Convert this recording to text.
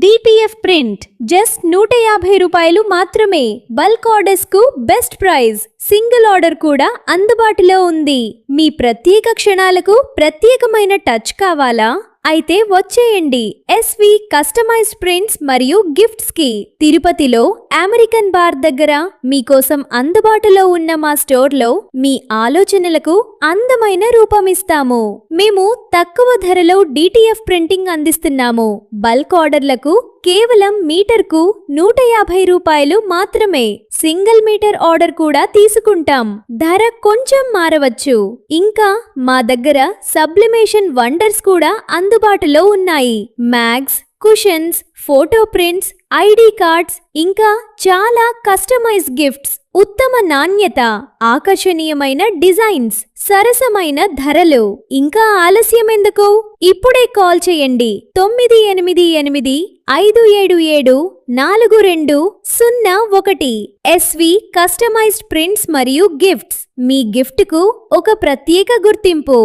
DTF print just 150 రూపాయలు మాత్రమే. Bulk orders కు బెస్ట్ ప్రైస్. సింగిల్ ఆర్డర్ కూడా అందుబాటులో ఉంది. మీ ప్రత్యేక క్షణాలకు ప్రత్యేకమైన టచ్ కావాలా? అయితే వచ్చేయండి ఎస్వి కస్టమైజ్డ్ ప్రింట్స్ మరియు గిఫ్ట్స్ కి. తిరుపతిలో అమెరికన్ బార్ దగ్గర మీకోసం అందుబాటులో ఉన్న మా స్టోర్ లో మీ ఆలోచనలకు అందమైన రూపమిస్తాము. మేము తక్కువ ధరలో డిటిఎఫ్ ప్రింటింగ్ అందిస్తున్నాము. బల్క్ ఆర్డర్లకు కేవలం మీటర్కు 150 రూపాయలు మాత్రమే. సింగిల్ మీటర్ ఆర్డర్ కూడా తీసుకుంటాం. ధర కొంచెం మారవచ్చు. ఇంకా మా దగ్గర సబ్లిమేషన్ వండర్స్ కూడా అందుబాటులో ఉన్నాయి. Mugs, cushions, photo prints, ID cards, ఇంకా చాలా కస్టమైజ్ గిఫ్ట్స్. ఉత్తమ నాణ్యత, ఆకర్షణీయమైన డిజైన్స్, సరసమైన ధరలు. ఇంకా ఆలస్యం ఎందుకు? ఇప్పుడే కాల్ చేయండి 9885774201. ఎస్వి కస్టమైజ్డ్ ప్రింట్స్ మరియు గిఫ్ట్స్ మీ గిఫ్ట్ కు ఒక ప్రత్యేక గుర్తింపు.